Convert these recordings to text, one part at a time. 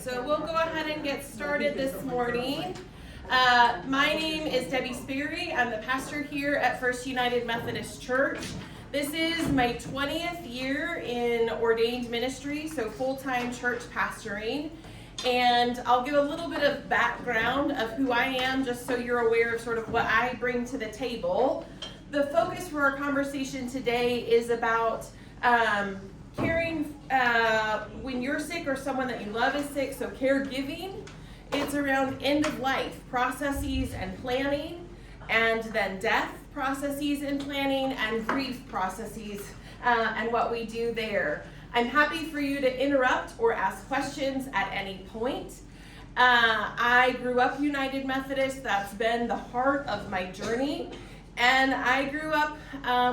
So we'll go ahead and get started this morning. My name is Debbie Sperry. I'm the pastor here at First United Methodist Church. This is my 20th year in ordained ministry, so full-time church pastoring. And I'll give a little bit of background of who I am, just so you're aware of sort of what I bring to the table. The focus for our conversation today is about caring when you're sick or someone that you love is sick, so caregiving. It's around end of life processes and planning, and then death processes and planning, and grief processes and what we do there. I'm happy for you to interrupt or ask questions at any point. I grew up United Methodist. That's been the heart of my journey. And I grew up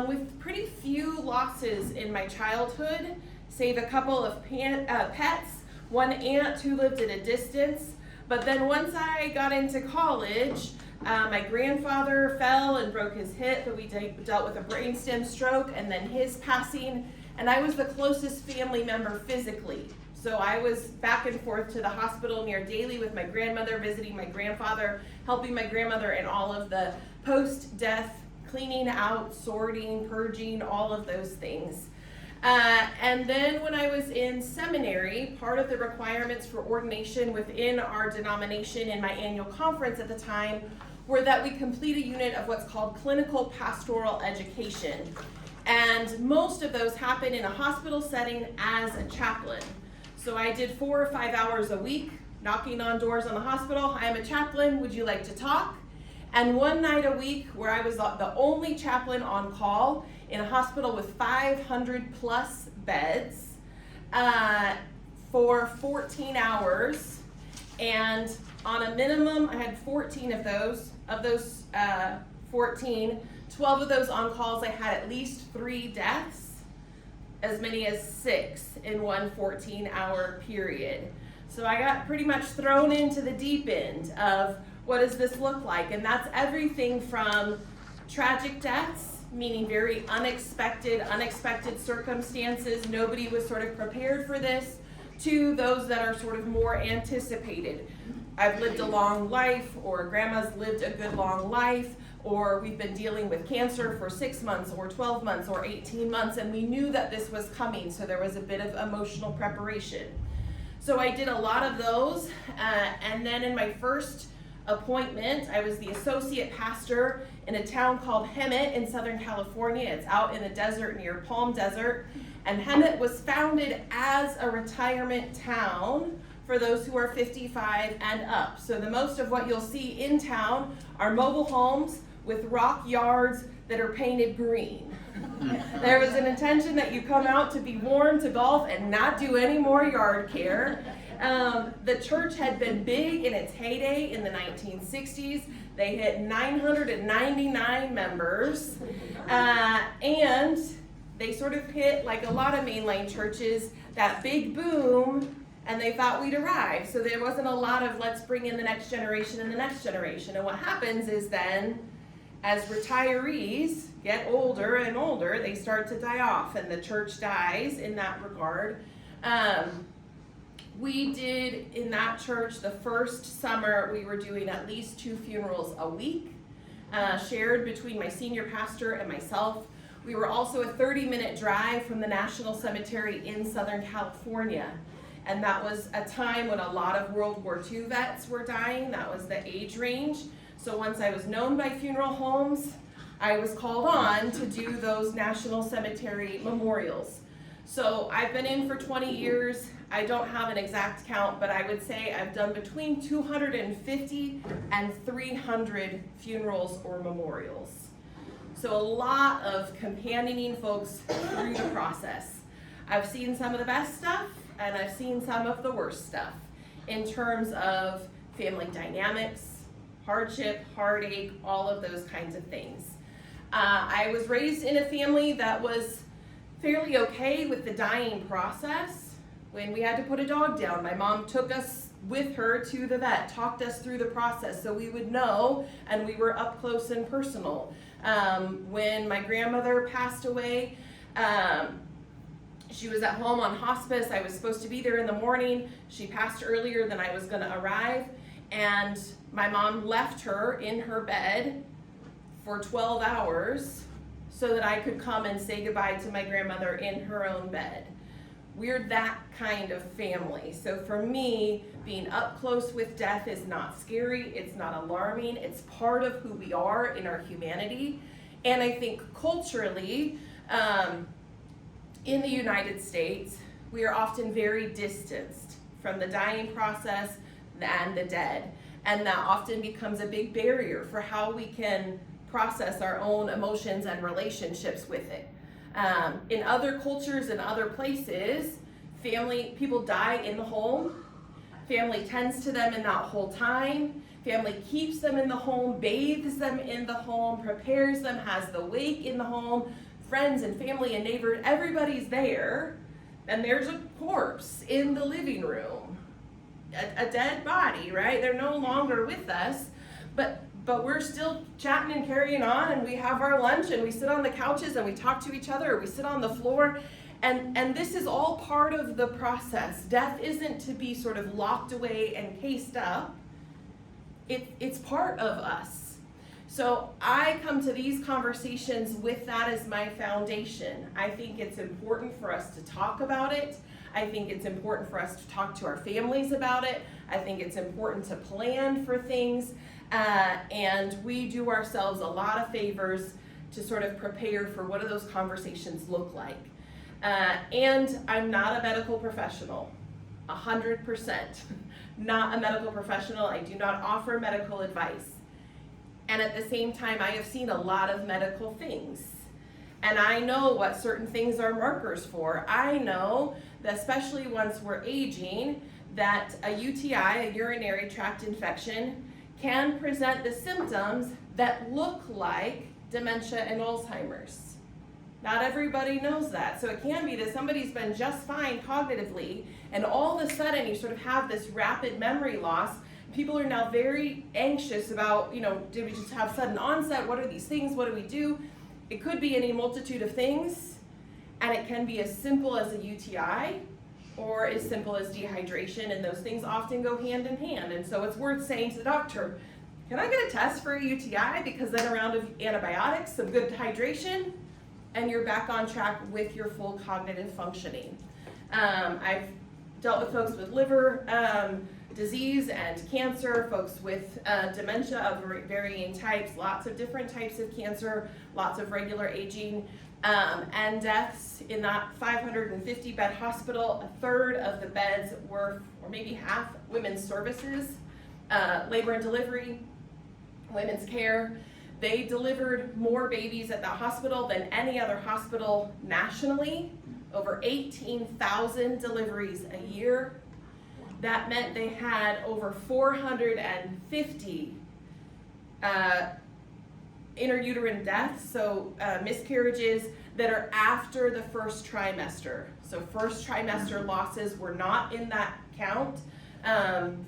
with pretty few losses in my childhood, save a couple of pets, one aunt who lived at a distance. But then once I got into college, my grandfather fell and broke his hip, but we dealt with a brainstem stroke and then his passing. And I was the closest family member physically. So I was back and forth to the hospital near daily with my grandmother, visiting my grandfather, helping my grandmother in all of the post-death cleaning out, sorting, purging, all of those things. And then when I was in seminary, part of the requirements for ordination within our denomination in my annual conference at the time were that we complete a unit of what's called clinical pastoral education. And most of those happen in a hospital setting as a chaplain. So I did 4 or 5 hours a week, knocking on doors on the hospital. I am a chaplain, would you like to talk? And one night a week where I was the only chaplain on call in a hospital with 500 plus beds for 14 hours. And on a minimum, I had 14 of those. Of those 14, 12 of those on calls, I had at least 3 deaths, as many as 6 in one 14-hour period. So I got pretty much thrown into the deep end of what does this look like? And that's everything from tragic deaths, meaning very unexpected circumstances. Nobody was sort of prepared for this, to those that are sort of more anticipated. I've lived a long life, or grandma's lived a good long life, or we've been dealing with cancer for 6 months or 12 months or 18 months, and we knew that this was coming, so there was a bit of emotional preparation. So I did a lot of those, and then in my first appointment, I was the associate pastor in a town called Hemet in Southern California. It's out in the desert near Palm Desert, and Hemet was founded as a retirement town for those who are 55 and up. So the most of what you'll see in town are mobile homes with rock yards that are painted green. There was an intention that you come out to be warm, to golf, and not do any more yard care. The church had been big in its heyday in the 1960s. They hit 999 members, and they sort of hit, like a lot of mainline churches, that big boom, and they thought we'd arrive. So there wasn't a lot of let's bring in the next generation and the next generation. And what happens is then, as retirees get older and older, they start to die off, and the church dies in that regard. We did in that church the first summer, we were doing at least 2 funerals a week, shared between my senior pastor and myself. We were also a 30-minute drive from the National Cemetery in Southern California. And that was a time when a lot of World War II vets were dying. That was the age range. So once I was known by funeral homes, I was called on to do those National Cemetery memorials. So I've been in for 20 years. I don't have an exact count, but I would say I've done between 250 and 300 funerals or memorials. So a lot of companioning folks through the process. I've seen some of the best stuff, and I've seen some of the worst stuff in terms of family dynamics, hardship, heartache, all of those kinds of things. I was raised in a family that was fairly okay with the dying process. When we had to put a dog down, my mom took us with her to the vet, talked us through the process so we would know, and we were up close and personal. When my grandmother passed away, She was at home on hospice. I was supposed to be there in the morning. She passed earlier than I was going to arrive. And my mom left her in her bed for 12 hours so that I could come and say goodbye to my grandmother in her own bed. We're that kind of family. So for me, being up close with death is not scary. It's not alarming. It's part of who we are in our humanity. And I think culturally, in the United States, we are often very distanced from the dying process and the dead. And that often becomes a big barrier for how we can process our own emotions and relationships with it. In other cultures and other places, people die in the home. Family tends to them in that whole time. Family keeps them in the home, bathes them in the home, prepares them, has the wake in the home. Friends and family and neighbors, everybody's there, and there's a corpse in the living room, a dead body, right? They're no longer with us, but we're still chatting and carrying on, and we have our lunch, and we sit on the couches, and we talk to each other, or we sit on the floor, and this is all part of the process. Death isn't to be sort of locked away and cased up. It's part of us. So I come to these conversations with that as my foundation. I think it's important for us to talk about it. I think it's important for us to talk to our families about it. I think it's important to plan for things. And we do ourselves a lot of favors to sort of prepare for what do those conversations look like. And I'm not a medical professional, 100%. Not a medical professional. I do not offer medical advice. And at the same time, I have seen a lot of medical things. And I know what certain things are markers for. I know that especially once we're aging, that a UTI, a urinary tract infection, can present the symptoms that look like dementia and Alzheimer's. Not everybody knows that. So it can be that somebody's been just fine cognitively, and all of a sudden you sort of have this rapid memory loss. People are now very anxious about, did we just have sudden onset? What are these things? What do we do? It could be any multitude of things, and it can be as simple as a UTI or as simple as dehydration, and those things often go hand in hand. And so it's worth saying to the doctor, can I get a test for a UTI? Because then a round of antibiotics, some good hydration, and you're back on track with your full cognitive functioning. I've dealt with folks with liver disease and cancer, folks with dementia of varying types, lots of different types of cancer, lots of regular aging, and deaths. In that 550 bed hospital, a third of the beds were, or maybe half, women's services, labor and delivery, women's care. They delivered more babies at that hospital than any other hospital nationally, over 18,000 deliveries a year. That meant they had over 450 intrauterine deaths, so miscarriages that are after the first trimester. So first trimester losses were not in that count.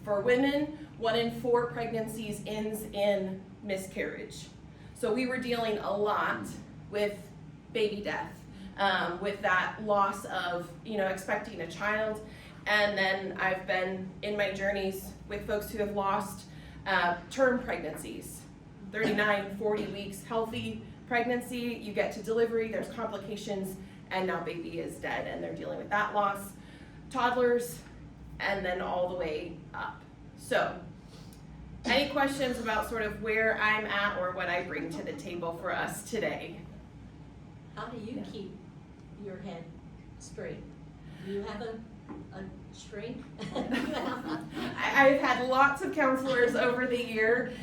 For women, 1 in 4 pregnancies ends in miscarriage. So we were dealing a lot with baby death, with that loss of, expecting a child. And then I've been in my journeys with folks who have lost term pregnancies, 39, 40 weeks, healthy pregnancy, you get to delivery, there's complications, and now baby is dead, and they're dealing with that loss. Toddlers, and then all the way up. So, any questions about sort of where I'm at or what I bring to the table for us today? How do you keep your head straight? Do you have a shrink? I've had lots of counselors over the year.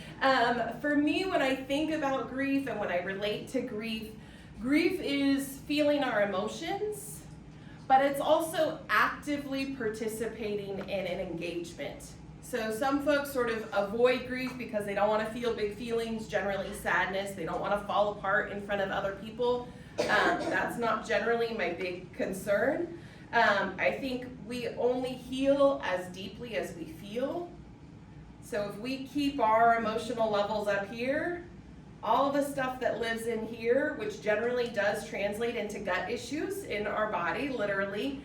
For me, when I think about grief and when I relate to grief, grief is feeling our emotions, but it's also actively participating in an engagement. So some folks sort of avoid grief because they don't want to feel big feelings, generally sadness. They don't want to fall apart in front of other people. That's not generally my big concern. I think we only heal as deeply as we feel. So if we keep our emotional levels up here, all the stuff that lives in here, which generally does translate into gut issues in our body, literally,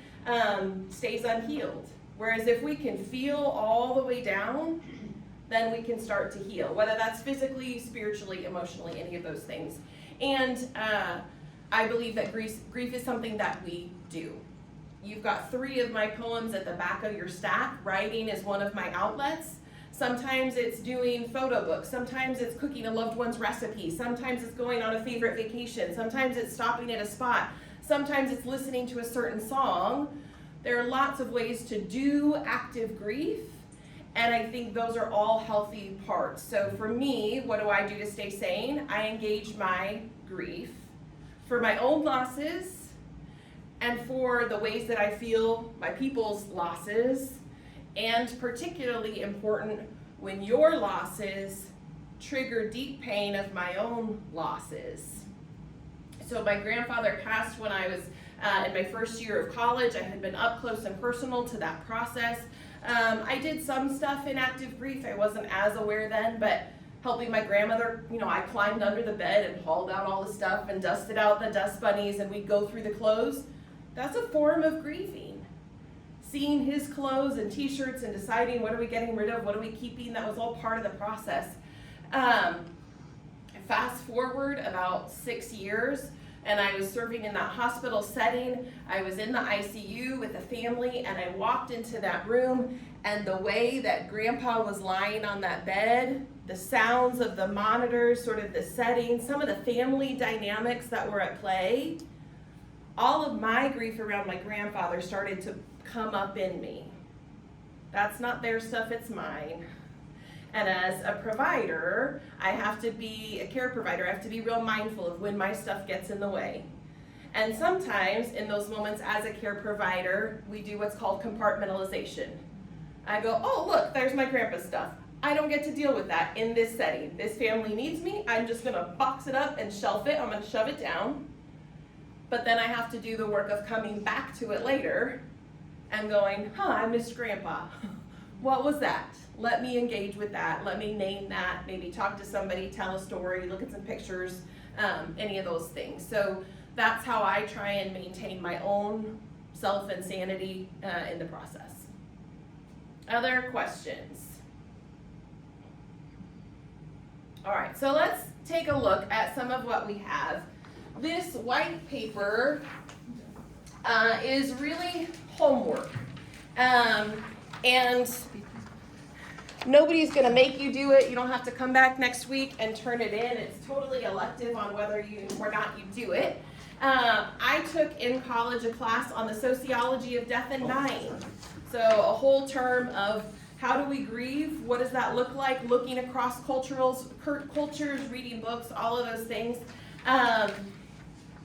stays unhealed. Whereas if we can feel all the way down, then we can start to heal, whether that's physically, spiritually, emotionally, any of those things. And I believe that grief is something that we do. You've got 3 of my poems at the back of your stack. Writing is one of my outlets. Sometimes it's doing photo books. Sometimes it's cooking a loved one's recipe. Sometimes it's going on a favorite vacation. Sometimes it's stopping at a spot. Sometimes it's listening to a certain song. There are lots of ways to do active grief, and I think those are all healthy parts. So for me, what do I do to stay sane? I engage my grief for my own losses and for the ways that I feel my people's losses, and particularly important when your losses trigger deep pain of my own losses. So my grandfather passed when I was in my first year of college. I had been up close and personal to that process. I did some stuff in active grief. I wasn't as aware then, but helping my grandmother, I climbed under the bed and hauled out all the stuff and dusted out the dust bunnies, and we'd go through the clothes. That's a form of grieving. Seeing his clothes and t-shirts and deciding what are we getting rid of, what are we keeping, that was all part of the process. Fast forward about 6 years, and I was serving in that hospital setting. I was in the ICU with a family, and I walked into that room, and the way that Grandpa was lying on that bed, the sounds of the monitors, sort of the setting, some of the family dynamics that were at play, all of my grief around my grandfather started to come up in me. That's not their stuff, it's mine. And as a provider, I have to be a care provider. I have to be real mindful of when my stuff gets in the way. And sometimes in those moments as a care provider, we do what's called compartmentalization. I go, oh, look, there's my grandpa's stuff. I don't get to deal with that in this setting. This family needs me. I'm just gonna box it up and shelf it. I'm gonna shove it down. But then I have to do the work of coming back to it later and going, I missed Grandpa. What was that? Let me engage with that. Let me name that. Maybe talk to somebody, tell a story, look at some pictures, any of those things. So that's how I try and maintain my own self and sanity in the process. Other questions? All right, so let's take a look at some of what we have. This white paper is really homework. And nobody's going to make you do it. You don't have to come back next week and turn it in. It's totally elective on whether you or not you do it. I took in college a class on the sociology of death and dying. So a whole term of how do we grieve? What does that look like? Looking across cultures, reading books, all of those things.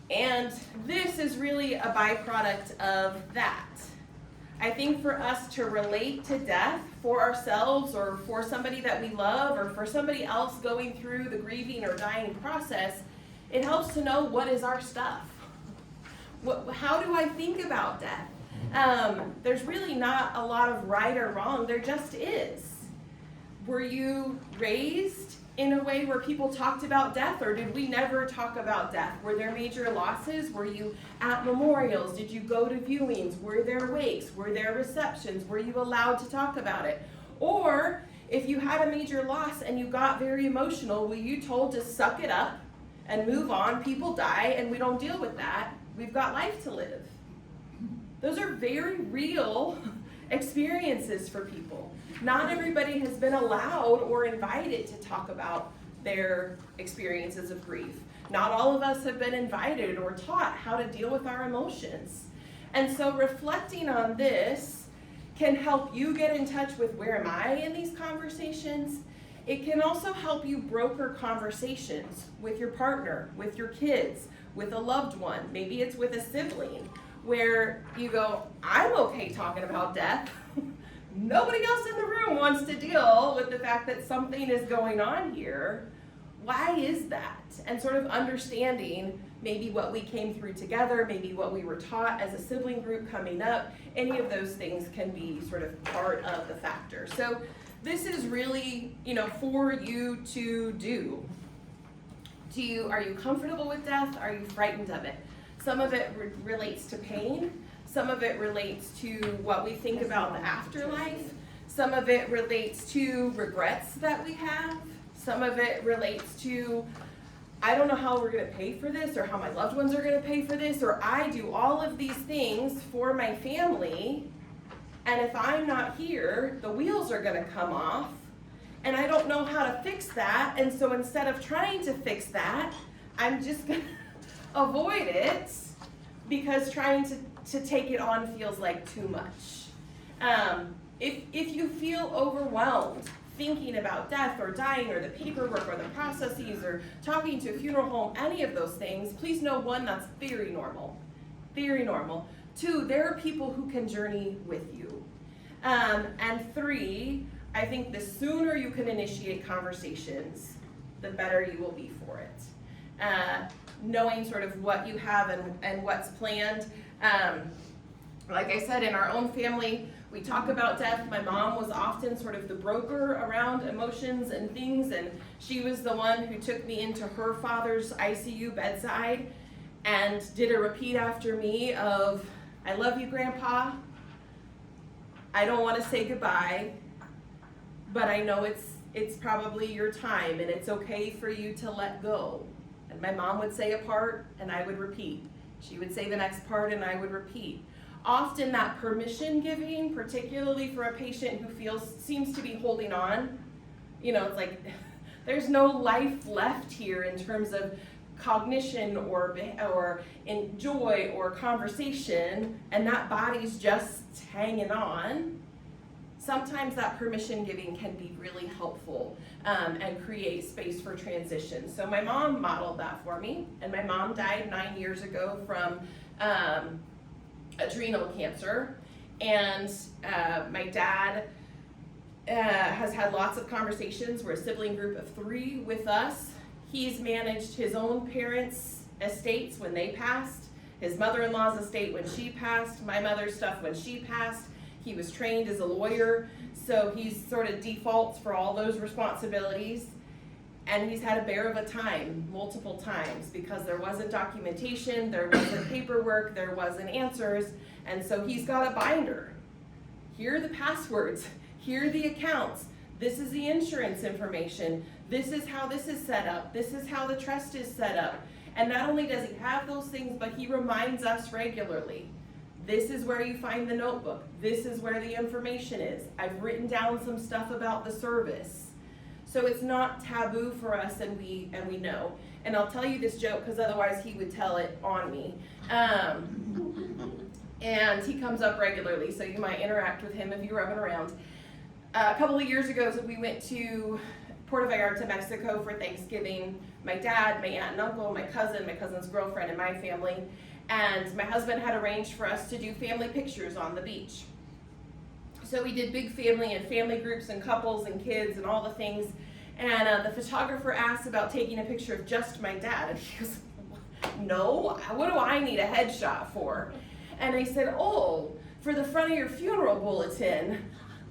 And this is really a byproduct of that. I think for us to relate to death for ourselves or for somebody that we love or for somebody else going through the grieving or dying process, it helps to know what is our stuff. How do I think about death? There's really not a lot of right or wrong, there just is. Were you raised in a way where people talked about death, or did we never talk about death? Were there major losses? Were you at memorials? Did you go to viewings? Were there wakes? Were there receptions? Were you allowed to talk about it? Or if you had a major loss and you got very emotional, were you told to suck it up and move on? People die and we don't deal with that. We've got life to live. Those are very real experiences for people. Not everybody has been allowed or invited to talk about their experiences of grief. Not all of us have been invited or taught how to deal with our emotions. And so reflecting on this can help you get in touch with where am I in these conversations. It can also help you broker conversations with your partner, with your kids, with a loved one. Maybe it's with a sibling where you go, I'm okay talking about death. Nobody else in the room wants to deal with the fact that something is going on here. Why is that? And sort of understanding maybe what we came through together, maybe what we were taught as a sibling group coming up, any of those things can be sort of part of the factor. So this is really, for you to do. Are you comfortable with death? Are you frightened of it? Some of it relates to pain. Some of it relates to what we think about the afterlife. Some of it relates to regrets that we have. Some of it relates to, I don't know how we're going to pay for this, or how my loved ones are going to pay for this, or I do all of these things for my family, and if I'm not here, the wheels are going to come off, and I don't know how to fix that, and so instead of trying to fix that, I'm just going to avoid it, because trying to take it on feels like too much. If you feel overwhelmed thinking about death or dying or the paperwork or the processes or talking to a funeral home, any of those things, please know, one, that's very normal. Very normal. Two, there are people who can journey with you. And three, I think the sooner you can initiate conversations, the better you will be for it. Knowing sort of what you have and what's planned. Like I said, in our own family, we talk about death. My mom was often sort of the broker around emotions and things, and she was the one who took me into her father's ICU bedside and did a repeat after me of, I love you, Grandpa. I don't want to say goodbye, but I know it's probably your time, and it's okay for you to let go. And my mom would say a part, and I would repeat. She would say the next part, and I would repeat. Often that permission giving, particularly for a patient who seems to be holding on, it's like there's no life left here in terms of cognition or in joy or conversation, and that body's just hanging on. Sometimes that permission giving can be really helpful and create space for transition. So my mom modeled that for me, and my mom died 9 years ago from adrenal cancer, and my dad has had lots of conversations. We're a sibling group of 3 with us. He's managed his own parents' estates when they passed, his mother-in-law's estate when she passed, my mother's stuff when she passed. He was trained as a lawyer, so he's sort of defaults for all those responsibilities. And he's had a bear of a time, multiple times, because there wasn't documentation, there wasn't paperwork, there wasn't answers, and so he's got a binder. Here are the passwords, here are the accounts, this is the insurance information, this is how this is set up, this is how the trust is set up. And not only does he have those things, but he reminds us regularly. This is where you find the notebook, this is where the information is. I've written down some stuff about the service. So it's not taboo for us, and we know. And I'll tell you this joke, because otherwise he would tell it on me. And he comes up regularly, so you might interact with him if you're rubbing around. A couple of years ago, we went to Puerto Vallarta, Mexico for Thanksgiving. My dad, my aunt and uncle, my cousin's girlfriend, and my family. And my husband had arranged for us to do family pictures on the beach. So we did big family and family groups and couples and kids and all the things. And the photographer asked about taking a picture of just my dad. And he goes, no, what do I need a headshot for? And I said, oh, for the front of your funeral bulletin.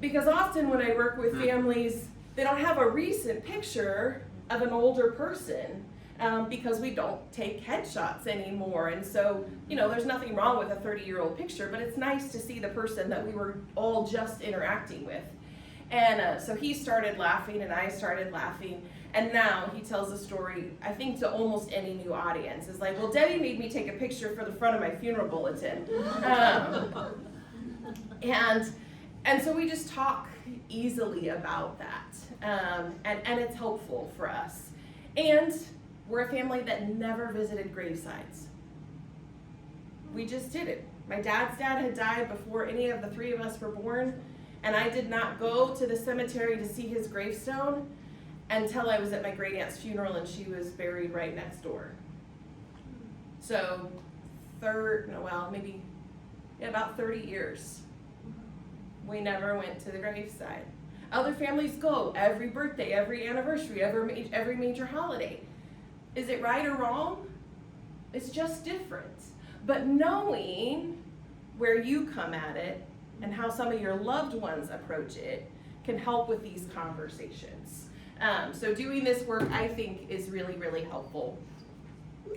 Because often when I work with families, they don't have a recent picture of an older person. Because we don't take headshots anymore. And so, there's nothing wrong with a 30-year-old picture, but it's nice to see the person that we were all just interacting with. And so he started laughing, and I started laughing. And now he tells a story, I think, to almost any new audience. It's like, well, Debbie made me take a picture for the front of my funeral bulletin. And so we just talk easily about that. And it's helpful for us. And we're a family that never visited gravesides. We just did it. My dad's dad had died before any of the 3 of us were born, and I did not go to the cemetery to see his gravestone until I was at my great aunt's funeral, and she was buried right next door. So, about 30 years. We never went to the graveside. Other families go every birthday, every anniversary, every major holiday. Is it right or wrong? It's just different. But knowing where you come at it and how some of your loved ones approach it can help with these conversations. So doing this work, I think, is really, really helpful.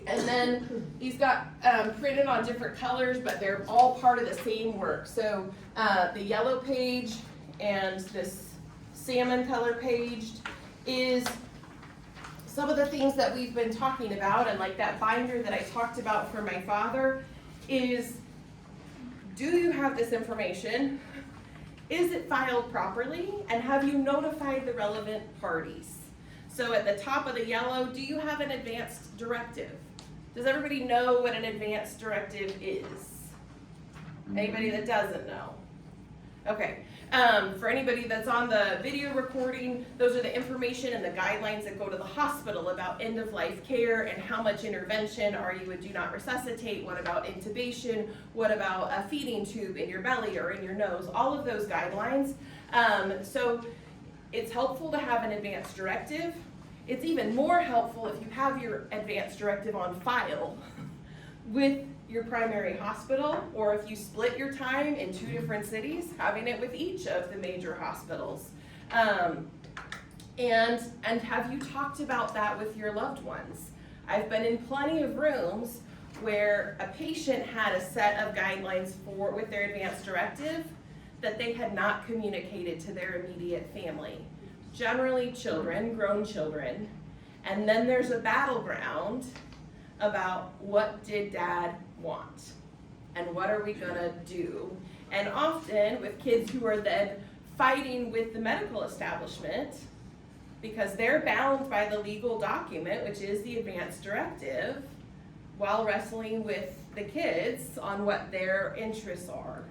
And then he's got printed on different colors, but they're all part of the same work. So the yellow page and this salmon color page is some of the things that we've been talking about, and like that binder that I talked about for my father is, do you have this information? Is it filed properly? And have you notified the relevant parties? So at the top of the yellow, do you have an advanced directive? Does everybody know what an advanced directive is? Anybody that doesn't know? Okay. For anybody that's on the video recording, those are the information and the guidelines that go to the hospital about end-of-life care and how much intervention. Are you a do not resuscitate? What about intubation? What about a feeding tube in your belly or in your nose? All of those guidelines. So it's helpful to have an advanced directive. It's even more helpful if you have your advanced directive on file with your primary hospital, or if you split your time in 2 different cities, having it with each of the major hospitals. And have you talked about that with your loved ones? I've been in plenty of rooms where a patient had a set of guidelines with their advanced directive that they had not communicated to their immediate family. Generally children, grown children, and then there's a battleground about what did dad want and what are we gonna do. And often with kids who are then fighting with the medical establishment because they're bound by the legal document, which is the advanced directive, while wrestling with the kids on what their interests are.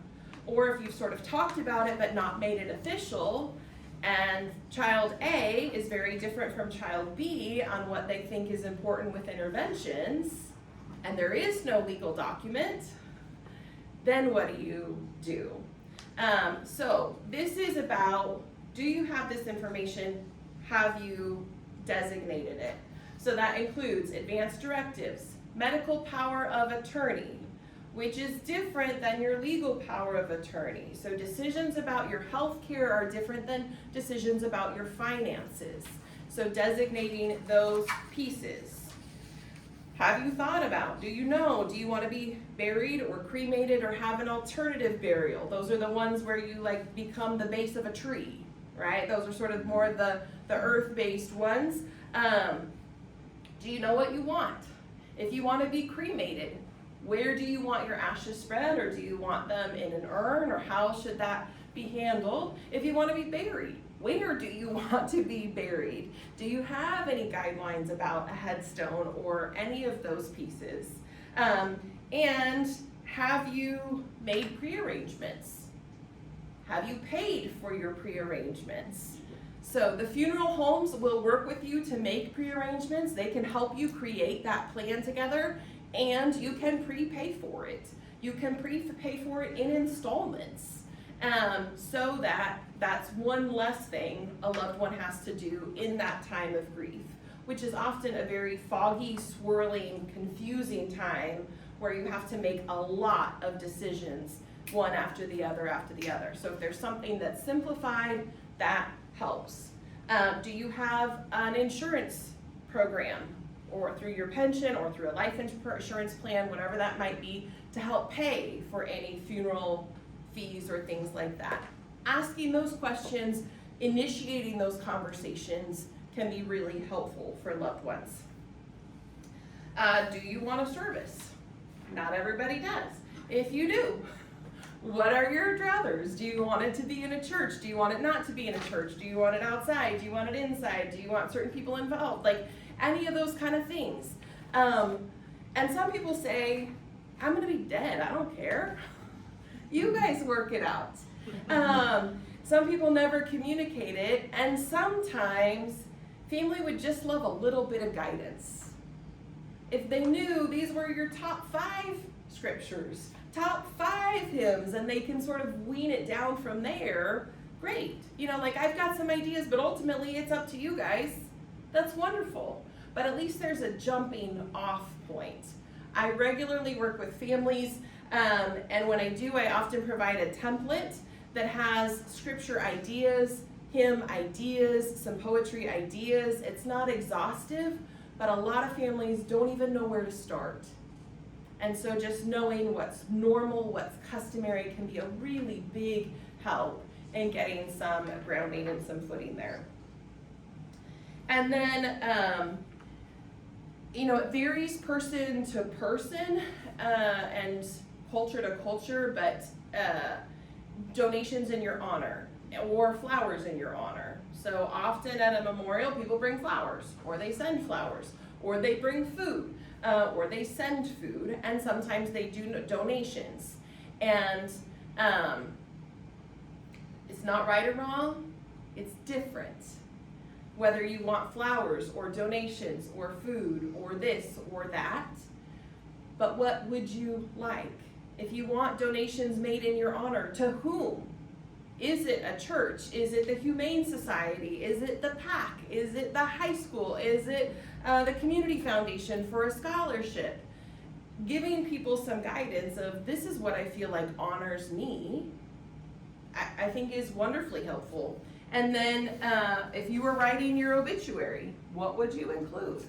Or if you've sort of talked about it but not made it official, and child A is very different from child B on what they think is important with interventions, and there is no legal document, then what do you do? So this is about, do you have this information? Have you designated it? So that includes advanced directives, medical power of attorney, which is different than your legal power of attorney. So decisions about your health care are different than decisions about your finances. So designating those pieces. Have you thought about, do you know, do you want to be buried or cremated or have an alternative burial? Those are the ones where you like become the base of a tree, right? Those are sort of more the earth-based ones. Do you know what you want? If you want to be cremated, where do you want your ashes spread, or do you want them in an urn, or how should that be handled? If you want to be buried, where do you want to be buried? Do you have any guidelines about a headstone or any of those pieces? And have you made prearrangements? Have you paid for your prearrangements? So the funeral homes will work with you to make prearrangements. They can help you create that plan together, and you can prepay for it. You can prepay for it in installments, so that that's one less thing a loved one has to do in that time of grief, which is often a very foggy, swirling, confusing time where you have to make a lot of decisions, one after the other after the other. So if there's something that's simplified, that helps. Do you have an insurance program, or through your pension or through a life insurance plan, whatever that might be, to help pay for any funeral fees or things like that? Asking those questions, initiating those conversations can be really helpful for loved ones. Do you want a service? Not everybody does. If you do, what are your druthers? Do you want it to be in a church? Do you want it not to be in a church? Do you want it outside? Do you want it inside? Do you want certain people involved? Like any of those kind of things. And some people say, I'm gonna be dead, I don't care. You guys work it out. Some people never communicate it, and sometimes family would just love a little bit of guidance. If they knew these were your top 5 scriptures, top 5 hymns, and they can sort of wean it down from there, great. You know, like I've got some ideas, but ultimately it's up to you guys. That's wonderful. But at least there's a jumping off point. I regularly work with families, and when I do, I often provide a template that has scripture ideas, hymn ideas, some poetry ideas. It's not exhaustive, but a lot of families don't even know where to start. And so just knowing what's normal, what's customary can be a really big help in getting some grounding and some footing there. And then, it varies person to person and culture to culture, but donations in your honor or flowers in your honor. So often at a memorial, people bring flowers, or they send flowers, or they bring food, or they send food, and sometimes they do donations. And it's not right or wrong, it's different. Whether you want flowers or donations or food or this or that, but what would you like? If you want donations made in your honor, to whom? Is it a church? Is it the Humane Society? Is it the PAC? Is it the high school? Is it the Community Foundation for a scholarship? Giving people some guidance of this is what I feel like honors me, I think is wonderfully helpful. And then if you were writing your obituary, what would you include?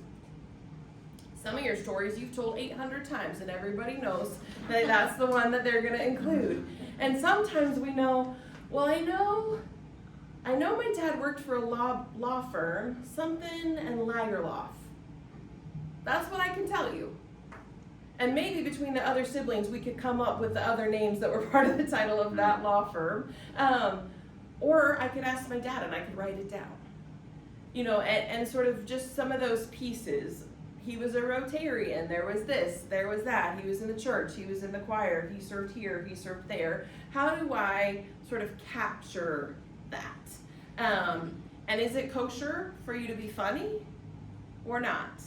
Some of your stories you've told 800 times and everybody knows that that's the one that they're gonna include. And sometimes we know, well, I know my dad worked for a law firm, something and Lagerlof. That's what I can tell you. And maybe between the other siblings, we could come up with the other names that were part of the title of that law firm. Or I could ask my dad and I could write it down. And sort of just some of those pieces. He was a Rotarian, there was this, there was that. He was in the church, he was in the choir, he served here, he served there. How do I sort of capture that? And is it kosher for you to be funny or not?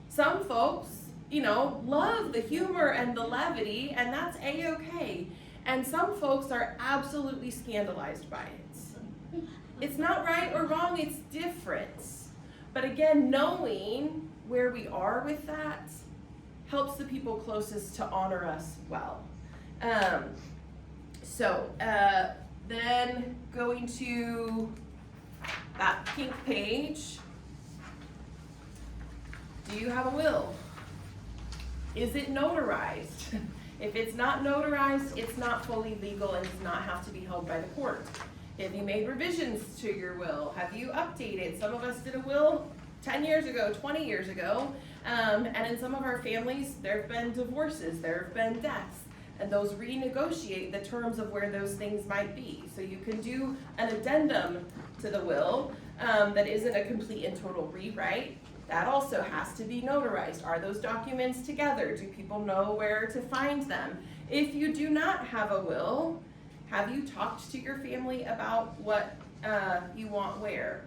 Some folks, love the humor and the levity, and that's a-okay. And some folks are absolutely scandalized by it. It's not right or wrong, it's different. But again, knowing where we are with that helps the people closest to honor us well. Then going to that pink page, do you have a will? Is it notarized? If it's not notarized, it's not fully legal and does not have to be held by the court. Have you made revisions to your will? Have you updated? Some of us did a will 10 years ago, 20 years ago, and in some of our families, there have been divorces, there have been deaths, and those renegotiate the terms of where those things might be. So you can do an addendum to the will that isn't a complete and total rewrite. That also has to be notarized. Are those documents together? Do people know where to find them? If you do not have a will, have you talked to your family about what you want where?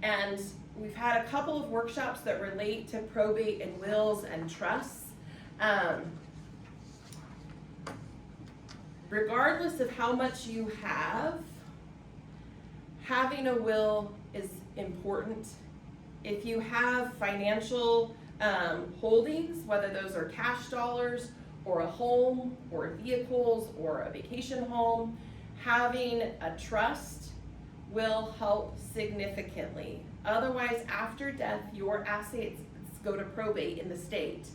And we've had a couple of workshops that relate to probate and wills and trusts. Regardless of how much you have, having a will is important. If you have financial holdings, whether those are cash dollars or a home or vehicles or a vacation home, having a trust will help significantly. Otherwise, after death, your assets go to probate in the state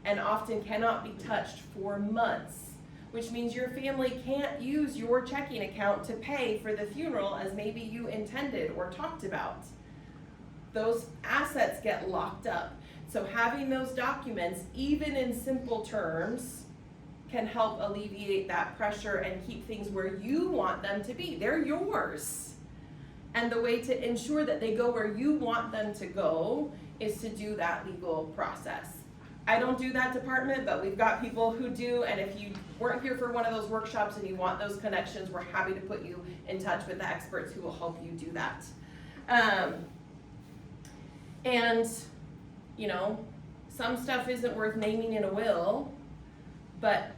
and often cannot be touched for months, which means your family can't use your checking account to pay for the funeral as maybe you intended or talked about. Those assets get locked up. So having those documents, even in simple terms, can help alleviate that pressure and keep things where you want them to be. They're yours. And the way to ensure that they go where you want them to go is to do that legal process. I don't do that department, but we've got people who do, and if you weren't here for one of those workshops and you want those connections, we're happy to put you in touch with the experts who will help you do that. And, some stuff isn't worth naming in a will, but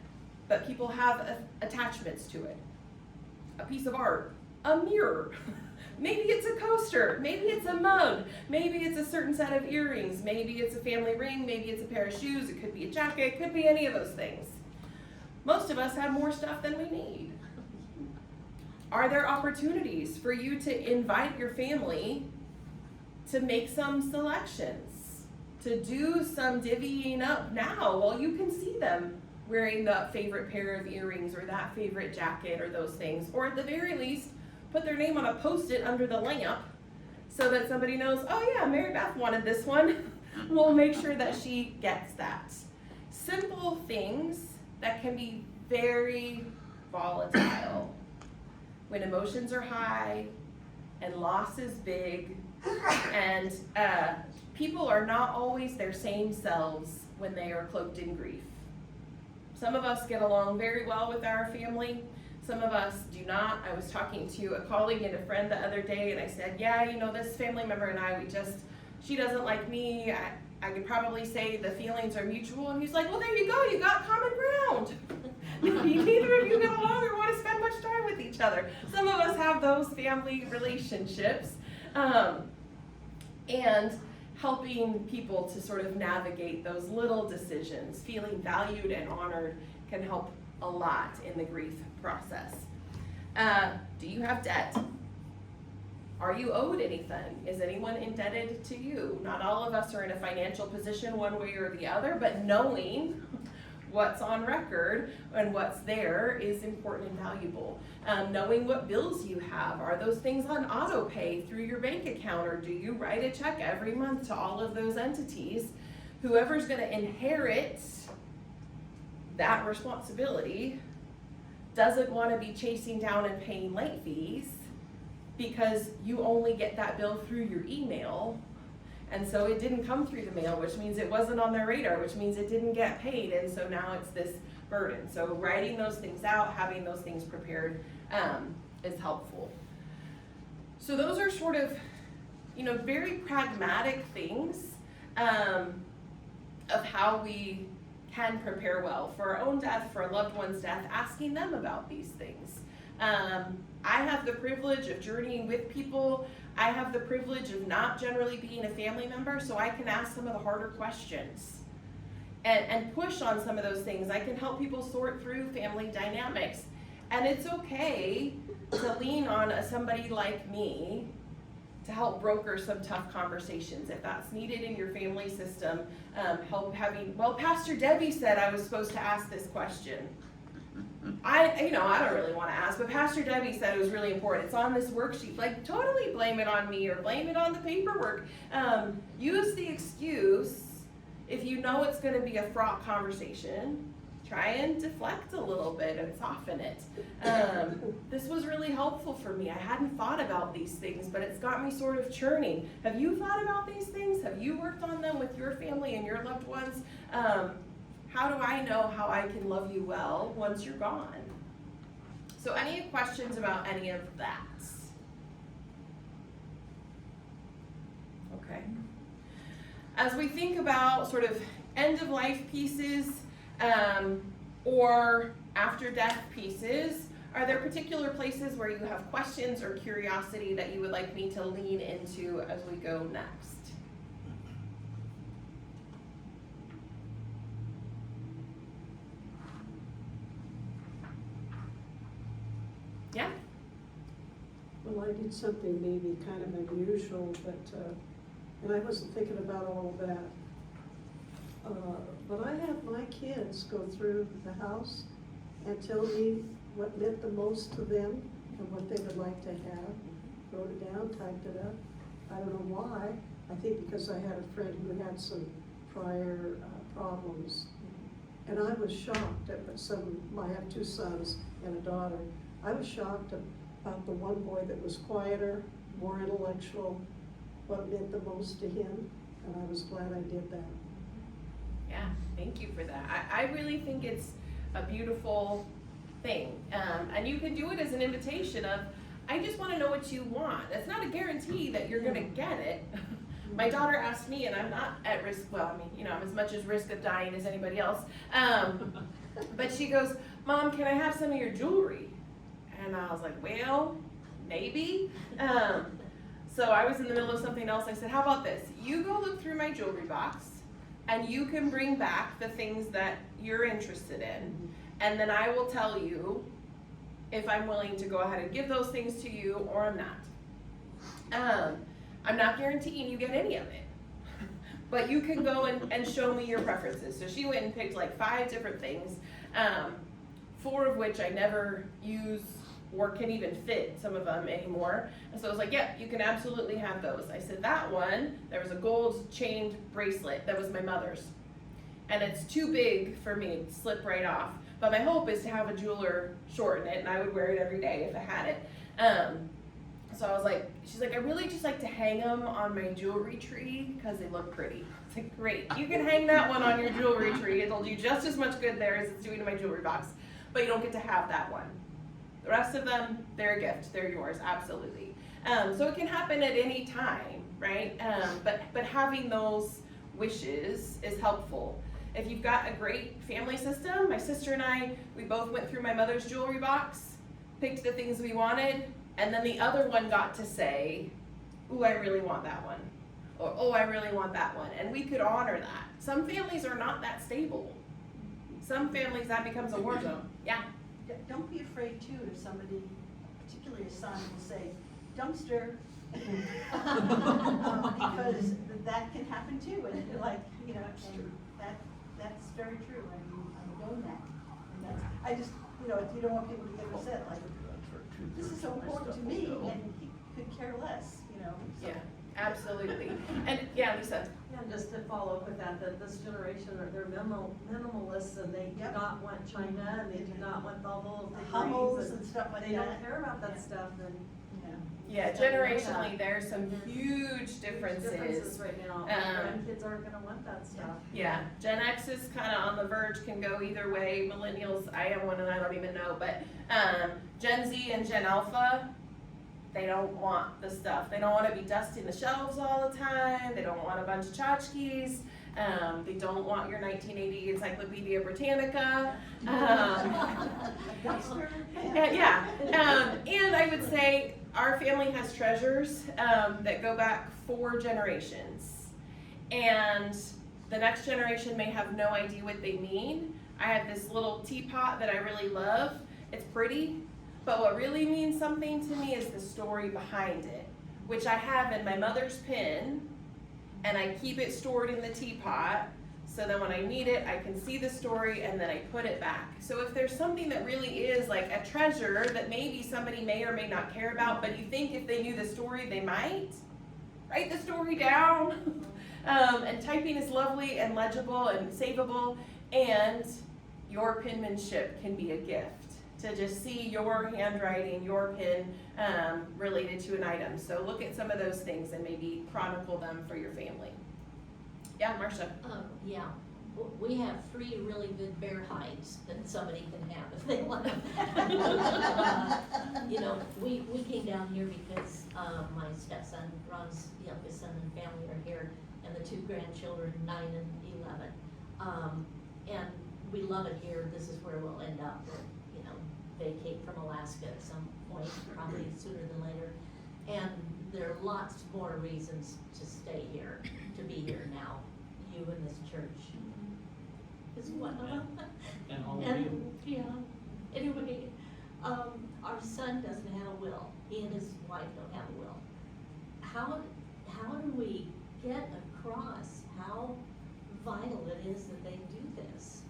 people have attachments to it. A piece of art, a mirror, maybe it's a coaster, maybe it's a mug, maybe it's a certain set of earrings, maybe it's a family ring, maybe it's a pair of shoes, it could be a jacket, it could be any of those things. Most of us have more stuff than we need. Are there opportunities for you to invite your family to make some selections, to do some divvying up now while you can see them wearing the favorite pair of earrings or that favorite jacket or those things, or at the very least, put their name on a post-it under the lamp so that somebody knows, oh yeah, Mary Beth wanted this one. We'll make sure that she gets that. Simple things that can be very volatile. When emotions are high and loss is big and people are not always their same selves when they are cloaked in grief. Some of us get along very well with our family. Some of us do not. I was talking to a colleague and a friend the other day and I said, yeah, you know, this family member and I, she doesn't like me. I could probably say the feelings are mutual. And he's like, well, there you go. You got common ground. Neither of you get along or want to spend much time with each other. Some of us have those family relationships. And helping people to sort of navigate those little decisions, feeling valued and honored can help a lot in the grief process. Do you have debt? Are you owed anything? Is anyone indebted to you? Not all of us are in a financial position one way or the other, but knowing what's on record and what's there is important and valuable. Knowing what bills you have. Are those things on auto pay through your bank account, or do you write a check every month to all of those entities? Whoever's going to inherit that responsibility doesn't want to be chasing down and paying late fees because you only get that bill through your email. And so it didn't come through the mail, which means it wasn't on their radar, which means it didn't get paid. And so now it's this burden. So writing those things out, having those things prepared is helpful. So those are sort of, very pragmatic things of how we can prepare well for our own death, for a loved one's death, asking them about these things. I have the privilege of journeying with people. I have the privilege of not generally being a family member, so I can ask some of the harder questions and push on some of those things. I can help people sort through family dynamics. And it's okay to lean on somebody like me to help broker some tough conversations if that's needed in your family system. Pastor Debbie said I was supposed to ask this question. I don't really want to ask, but Pastor Debbie said it was really important. It's on this worksheet. Like, totally blame it on me or blame it on the paperwork. Use the excuse if you know it's going to be a fraught conversation. Try and deflect a little bit and soften it. This was really helpful for me. I hadn't thought about these things, but it's got me sort of churning. Have you thought about these things? Have you worked on them with your family and your loved ones? How do I know how I can love you well once you're gone? So any questions about any of that? Okay. As we think about sort of end of life pieces or after death pieces, are there particular places where you have questions or curiosity that you would like me to lean into as we go next? Yeah? Well, I did something maybe kind of unusual, and I wasn't thinking about all of that. But I had my kids go through the house and tell me what meant the most to them and what they would like to have. Wrote it down, typed it up. I don't know why. I think because I had a friend who had some prior problems. And I was shocked at I have two sons and a daughter. I was shocked about the one boy that was quieter, more intellectual, what meant the most to him, and I was glad I did that. Yeah, thank you for that. I really think it's a beautiful thing. And you can do it as an invitation of, I just want to know what you want. It's not a guarantee that you're going to get it. My daughter asked me, and I'm not at risk, I'm as much as risk of dying as anybody else. But she goes, Mom, can I have some of your jewelry? And I was like, well, maybe. So I was in the middle of something else. I said, how about this? You go look through my jewelry box, and you can bring back the things that you're interested in. And then I will tell you if I'm willing to go ahead and give those things to you or I'm not. I'm not guaranteeing you get any of it, but you can go and show me your preferences. So she went and picked like 5 different things, 4 of which I never use or can even fit some of them anymore. And so I was like, yeah, you can absolutely have those. I said, that one, there was a gold chained bracelet that was my mother's. And it's too big for me to slip right off. But my hope is to have a jeweler shorten it, and I would wear it every day if I had it. So I was like, she's like, I really just like to hang them on my jewelry tree because they look pretty. It's like, great, you can hang that one on your jewelry tree. It'll do just as much good there as it's doing in my jewelry box. But you don't get to have that one. The rest of them, they're a gift. They're yours, absolutely. So it can happen at any time, right? But having those wishes is helpful. If you've got a great family system, my sister and I, we both went through my mother's jewelry box, picked the things we wanted, and then the other one got to say, ooh, I really want that one. Or, oh, I really want that one. And we could honor that. Some families are not that stable. Some families, that becomes a war zone. Yeah. Don't be afraid too if somebody, particularly a son, will say, dumpster. Because that can happen too, and like, you know, and that's very true, and I'm doing that. And that's, I just, you know, you don't want people to get upset, like, this is so important to me, and he could care less, you know. So. Yeah, absolutely. And yeah, Lisa. Yeah, just to follow up with that this generation, they're minimalists, and they do Yep. not want China, and they do not want all those The Hummels and stuff like that. They don't care about that Yeah. stuff, and, Yeah, generationally, there's some huge differences. right now. Um, Grandkids aren't gonna want that stuff. Yeah, Gen X is kind of on the verge, can go either way. Millennials, I am one and I don't even know, but Gen Z and Gen Alpha, they don't want the stuff. They don't want to be dusting the shelves all the time. They don't want a bunch of tchotchkes. They don't want your 1980 Encyclopedia Britannica. And I would say our family has treasures that go back 4 generations. And the next generation may have no idea what they mean. I have this little teapot that I really love. It's pretty, but what really means something to me is the story behind it, which I have in my mother's pin, and I keep it stored in the teapot, so that when I need it, I can see the story and then I put it back. So if there's something that really is like a treasure that maybe somebody may or may not care about, but you think if they knew the story, they might, write the story down. And typing is lovely and legible and savable, and your penmanship can be a gift. To just see your handwriting, your pen related to an item. So look at some of those things and maybe chronicle them for your family. Yeah, Marcia. Yeah, we have 3 really good bear hides that somebody can have if they want them. You know, we came down here because my stepson, Ron's youngest son and family are here, and the 2 grandchildren, 9 and 11. And we love it here. This is where we'll end up. Vacate from Alaska at some point, probably sooner than later. And there are lots more reasons to stay here, to be here now. You and this church is one of them. And all of you. Yeah. Anyway, our son doesn't have a will. He and his wife don't have a will. How do we get across how vital it is that they do this?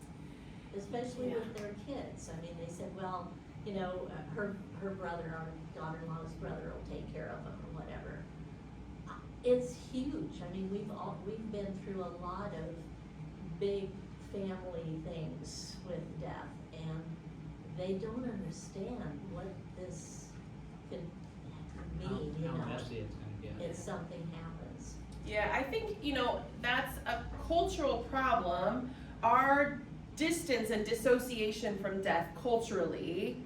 Especially with their kids. I mean, they said, well, you know, her brother, our daughter-in-law's brother will take care of them or whatever. It's huge. I mean, we've been through a lot of big family things with death, and they don't understand what this could mean, you know. How messy it's gonna get. If something happens. Yeah, I think, that's a cultural problem. Our distance and dissociation from death culturally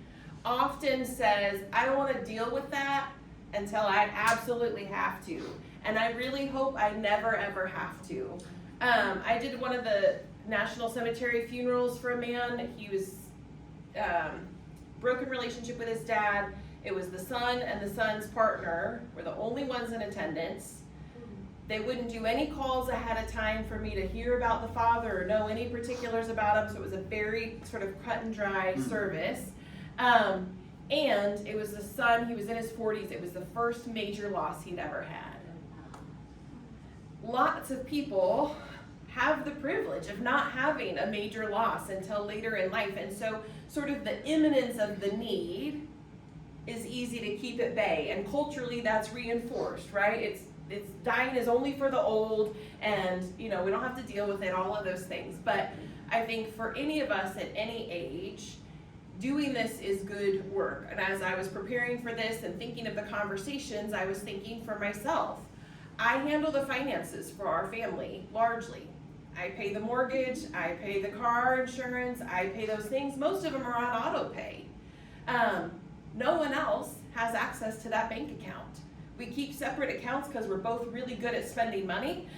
often says, I don't want to deal with that until I absolutely have to. And I really hope I never ever have to. I did one of the National Cemetery funerals for a man. He was broken relationship with his dad. It was the son and the son's partner were the only ones in attendance. They wouldn't do any calls ahead of time for me to hear about the father or know any particulars about him, so it was a very sort of cut and dry service. And it was the son, he was in his 40s, it was the first major loss he'd ever had. Lots of people have the privilege of not having a major loss until later in life, and so sort of the imminence of the need is easy to keep at bay, and culturally that's reinforced, right? It's dying is only for the old, and we don't have to deal with it, all of those things. But I think for any of us at any age, doing this is good work. And as I was preparing for this and thinking of the conversations, I was thinking for myself, I handle the finances for our family largely. I pay the mortgage, I pay the car insurance, I pay those things. Most of them are on auto pay. No one else has access to that bank account. We keep separate accounts because we're both really good at spending money.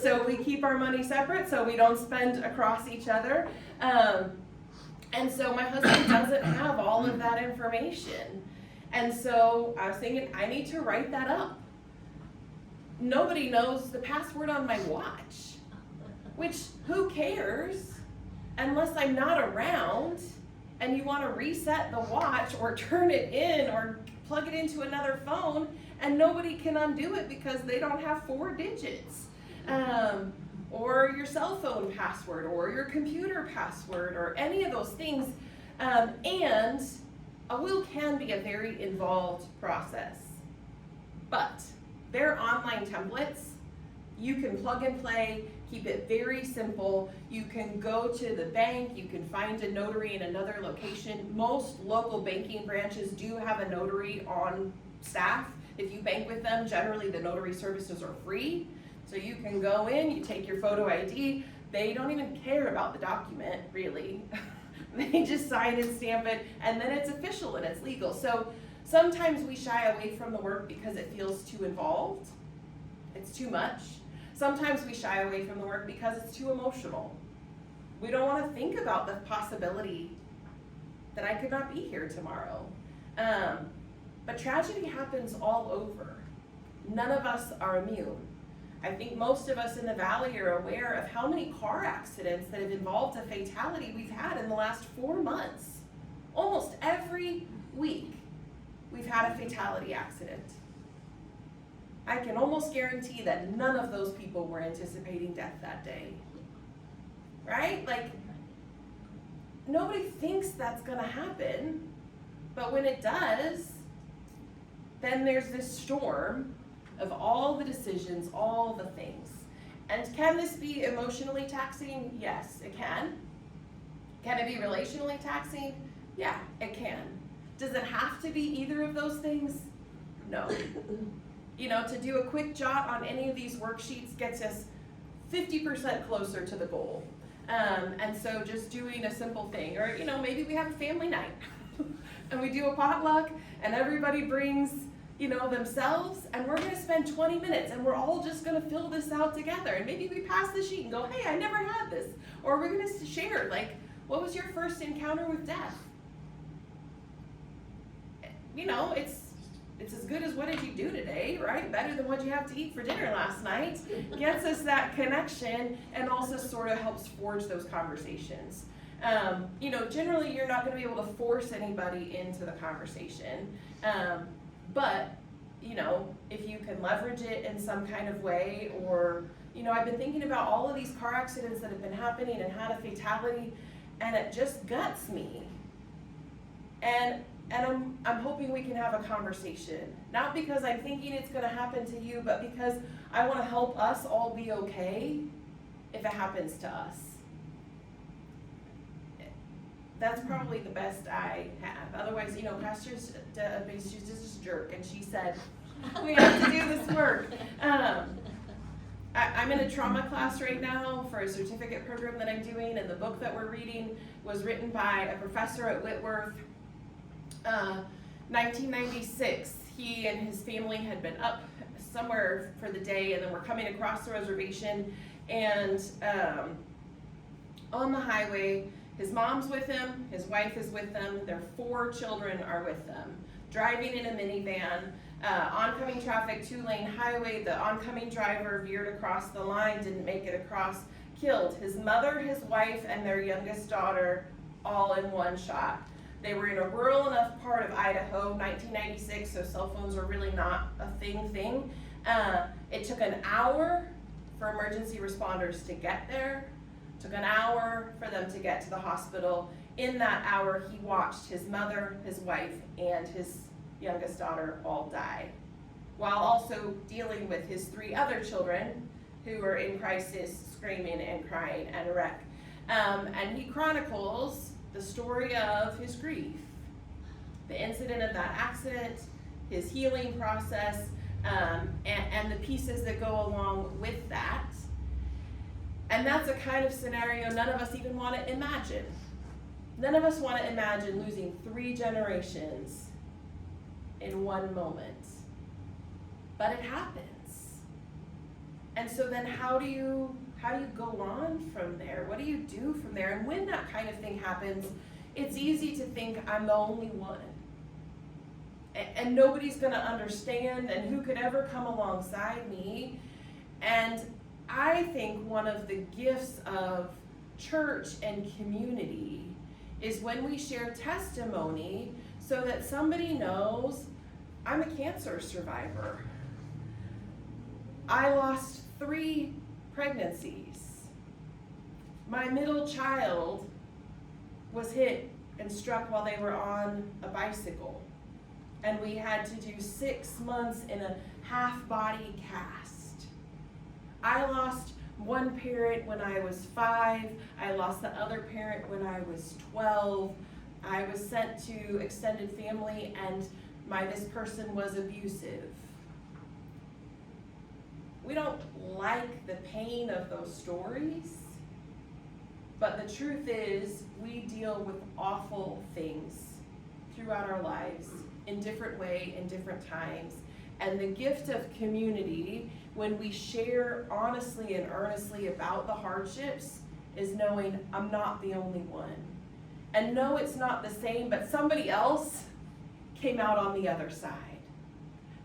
So we keep our money separate so we don't spend across each other. And so my husband doesn't have all of that information. And so I was thinking, I need to write that up. Nobody knows the password on my watch, which who cares unless I'm not around and you want to reset the watch or turn it in or plug it into another phone, and nobody can undo it because they don't have 4 digits. Or your cell phone password or your computer password or any of those things. And a will can be a very involved process. But they're online templates. You can plug and play, keep it very simple. You can go to the bank, you can find a notary in another location. Most local banking branches do have a notary on staff. If you bank with them, generally the notary services are free. So you can go in, you take your photo ID, they don't even care about the document, really. They just sign and stamp it, and then it's official and it's legal. So sometimes we shy away from the work because it feels too involved. It's too much. Sometimes we shy away from the work because it's too emotional. We don't want to think about the possibility that I could not be here tomorrow. But tragedy happens all over. None of us are immune. I think most of us in the Valley are aware of how many car accidents that have involved a fatality we've had in the last 4 months. Almost every week we've had a fatality accident. I can almost guarantee that none of those people were anticipating death that day. Right? Like, nobody thinks that's gonna happen, but when it does, then there's this storm of all the decisions, all the things. And can this be emotionally taxing? Yes, it can. Can it be relationally taxing? Yeah, it can. Does it have to be either of those things? No. To do a quick jot on any of these worksheets gets us 50% closer to the goal. And so just doing a simple thing, or maybe we have a family night and we do a potluck and everybody brings themselves, and we're gonna spend 20 minutes and we're all just gonna fill this out together. And maybe we pass the sheet and go, hey, I never had this. Or we're gonna share, like, what was your first encounter with death? It's as good as what did you do today, right? Better than what you have to eat for dinner last night. Gets us that connection and also sort of helps forge those conversations. Generally you're not gonna be able to force anybody into the conversation. But, if you can leverage it in some kind of way, or, I've been thinking about all of these car accidents that have been happening and had a fatality, and it just guts me. And I'm hoping we can have a conversation. Not because I'm thinking it's gonna happen to you, but because I wanna help us all be okay if it happens to us. That's probably the best I have. Otherwise, Pastor's she's just a jerk, and she said, we have to do this work. I'm in a trauma class right now for a certificate program that I'm doing, and the book that we're reading was written by a professor at Whitworth. 1996, he and his family had been up somewhere for the day, and then we're coming across the reservation, and on the highway, his mom's with him, his wife is with them, their 4 children are with them, driving in a minivan, oncoming traffic, 2-lane highway, the oncoming driver veered across the line, didn't make it across, killed his mother, his wife, and their youngest daughter, all in one shot. They were in a rural enough part of Idaho, 1996, so cell phones are really not a thing. It took an hour for emergency responders to get there. It took an hour for them to get to the hospital. In that hour, he watched his mother, his wife, and his youngest daughter all die, while also dealing with his 3 other children who were in crisis, screaming and crying and a wreck. And he chronicles the story of his grief, the incident of that accident, his healing process, and the pieces that go along with that. And that's a kind of scenario none of us even want to imagine. None of us want to imagine losing 3 generations in one moment. But it happens. And so then how do you go on from there? What do you do from there? And when that kind of thing happens, it's easy to think I'm the only one. And nobody's gonna understand, and who could ever come alongside me? And I think one of the gifts of church and community is when we share testimony so that somebody knows I'm a cancer survivor. I lost 3 pregnancies. My middle child was hit and struck while they were on a bicycle. And we had to do 6 months in a half-body cast. I lost one parent when I was 5. I lost the other parent when I was 12. I was sent to extended family, and this person was abusive. We don't like the pain of those stories, but the truth is we deal with awful things throughout our lives in different ways, in different times. And the gift of community, when we share honestly and earnestly about the hardships, is knowing I'm not the only one. And no, it's not the same, but somebody else came out on the other side.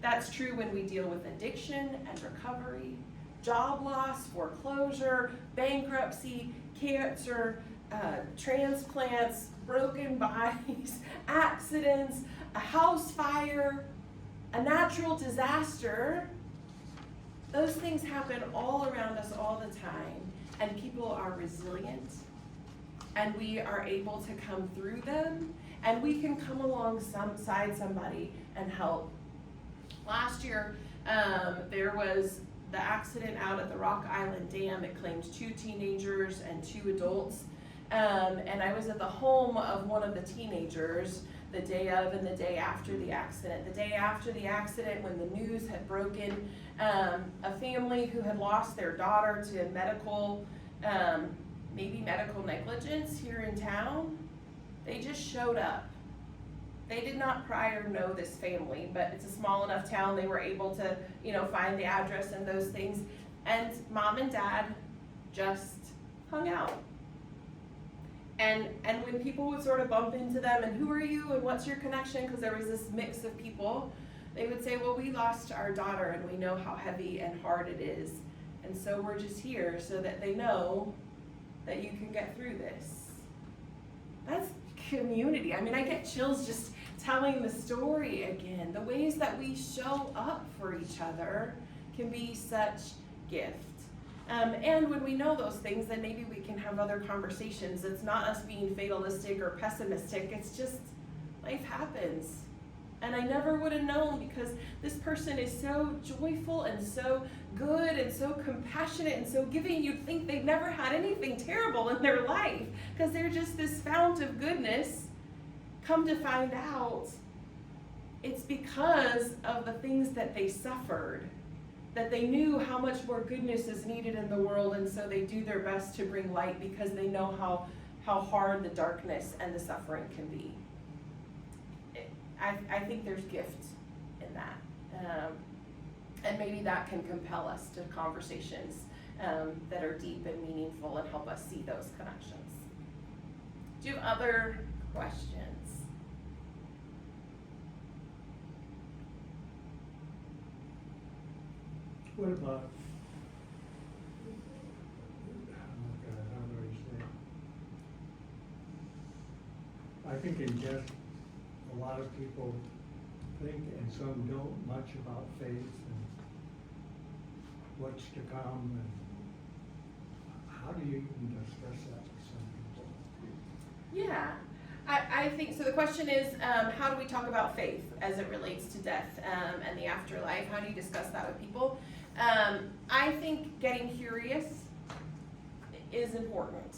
That's true when we deal with addiction and recovery, job loss, foreclosure, bankruptcy, cancer, transplants, broken bodies, accidents, a house fire, a natural disaster. Those things happen all around us all the time, and people are resilient, and we are able to come through them, and we can come alongside somebody and help. Last year, there was the accident out at the Rock Island Dam. It claimed 2 teenagers and 2 adults. And I was at the home of one of the teenagers the day of and the day after the accident. The day after the accident, when the news had broken, a family who had lost their daughter to maybe medical negligence here in town, they just showed up. They did not prior know this family, but it's a small enough town, they were able to, find the address and those things. And mom and dad just hung out. And when people would sort of bump into them, and who are you, and what's your connection, because there was this mix of people, they would say, well, we lost our daughter, and we know how heavy and hard it is. And so we're just here so that they know that you can get through this. That's community. I mean, I get chills just telling the story again. The ways that we show up for each other can be such gift. And when we know those things, then maybe we can have other conversations. It's not us being fatalistic or pessimistic. It's just life happens. And I never would have known, because this person is so joyful and so good and so compassionate and so giving. You'd think they've never had anything terrible in their life, because they're just this fount of goodness. Come to find out, it's because of the things that they suffered, that they knew how much more goodness is needed in the world, and so they do their best to bring light, because they know how hard the darkness and the suffering can be. I think there's gifts in that. And maybe that can compel us to conversations that are deep and meaningful and help us see those connections. Do you have other questions? What about, how do you say? I think in death, a lot of people think, and some don't, much about faith and what's to come, and how do you even discuss that with some people? Yeah, I think, so the question is, how do we talk about faith as it relates to death and the afterlife? How do you discuss that with people? I think getting curious is important.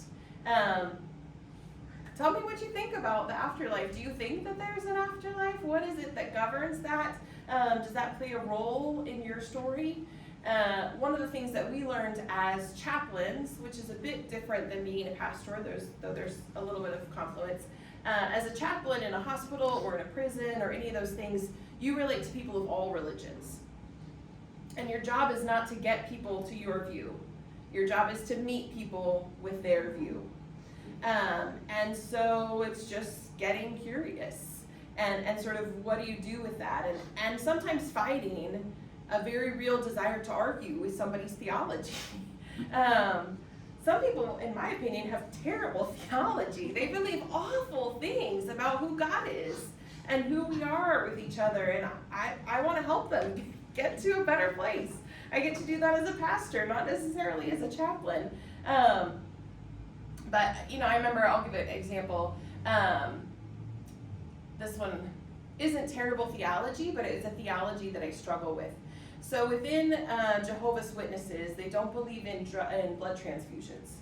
Tell me what you think about the afterlife. Do you think that there's an afterlife? What is it that governs that? Does that play a role in your story? One of the things that we learned as chaplains, which is a bit different than being a pastor, though there's a little bit of confluence. As a chaplain in a hospital or in a prison or any of those things, you relate to people of all religions. And your job is not to get people to your view. Your job is to meet people with their view. And so it's just getting curious and sort of what do you do with that? And sometimes fighting a very real desire to argue with somebody's theology. Some people, in my opinion, have terrible theology. They believe awful things about who God is and who we are with each other. And I want to help them get to a better place. I get to do that as a pastor, not necessarily as a chaplain. But, I remember, I'll give an example. This one isn't terrible theology, but it's a theology that I struggle with. So within Jehovah's Witnesses, they don't believe in blood transfusions.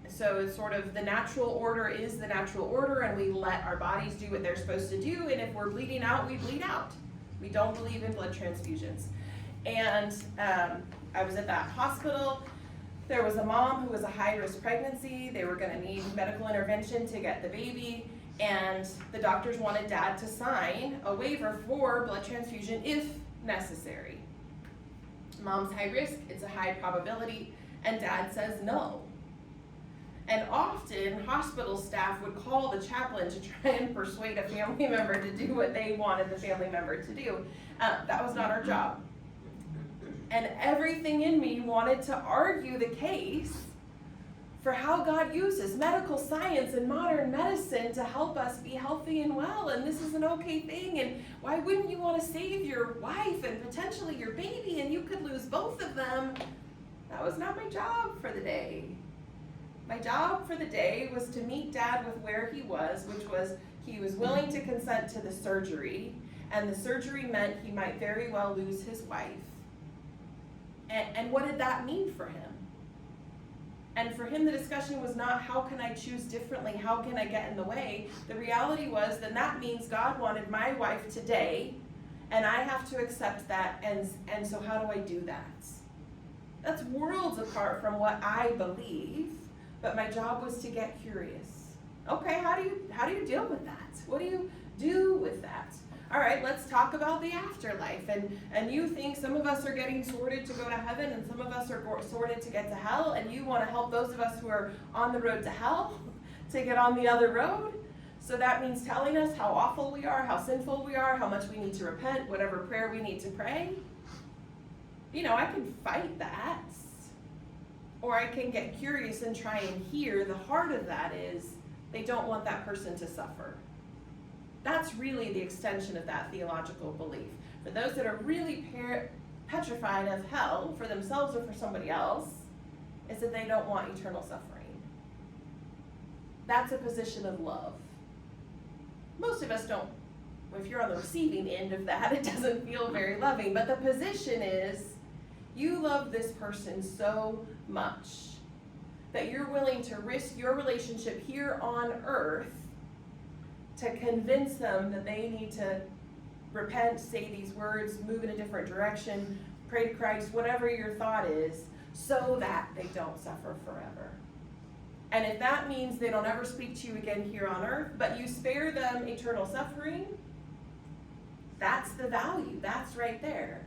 So it's sort of the natural order is the natural order, and we let our bodies do what they're supposed to do, and if we're bleeding out, we bleed out. We don't believe in blood transfusions. And I was at that hospital. There was a mom who was a high-risk pregnancy. They were going to need medical intervention to get the baby, and the doctors wanted Dad to sign a waiver for blood transfusion if necessary. Mom's high risk, it's a high probability, and Dad says no. And often, hospital staff would call the chaplain to try and persuade a family member to do what they wanted the family member to do. That was not our job. And everything in me wanted to argue the case for how God uses medical science and modern medicine to help us be healthy and well, and this is an okay thing, and why wouldn't you want to save your wife and potentially your baby, and you could lose both of them? That was not my job for the day. My job for the day was to meet Dad with where he was, which was he was willing to consent to the surgery, and the surgery meant he might very well lose his wife. And what did that mean for him? And for him, the discussion was not, how can I choose differently? How can I get in the way? The reality was, then that means God wanted my wife today, and I have to accept that, and so how do I do that? That's worlds apart from what I believe, but my job was to get curious. Okay, how do you deal with that? What do you do with that? All right, let's talk about the afterlife. And you think some of us are getting sorted to go to heaven and some of us are sorted to get to hell, and you want to help those of us who are on the road to hell to get on the other road. So that means telling us how awful we are, how sinful we are, how much we need to repent, whatever prayer we need to pray. I can fight that. Or I can get curious and try and hear. The heart of that is they don't want that person to suffer. That's really the extension of that theological belief. For those that are really petrified of hell for themselves or for somebody else, is that they don't want eternal suffering. That's a position of love. Most of us don't. If you're on the receiving end of that, it doesn't feel very loving. But the position is, you love this person so much that you're willing to risk your relationship here on earth to convince them that they need to repent, say these words, move in a different direction, pray to Christ, whatever your thought is, so that they don't suffer forever. And if that means they don't ever speak to you again here on earth, but you spare them eternal suffering, that's the value. That's right there.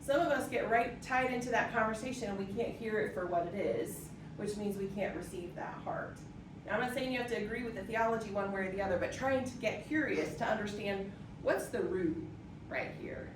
Some of us get right tied into that conversation and we can't hear it for what it is, which means we can't receive that heart. Now, I'm not saying you have to agree with the theology one way or the other, but trying to get curious to understand what's the root right here.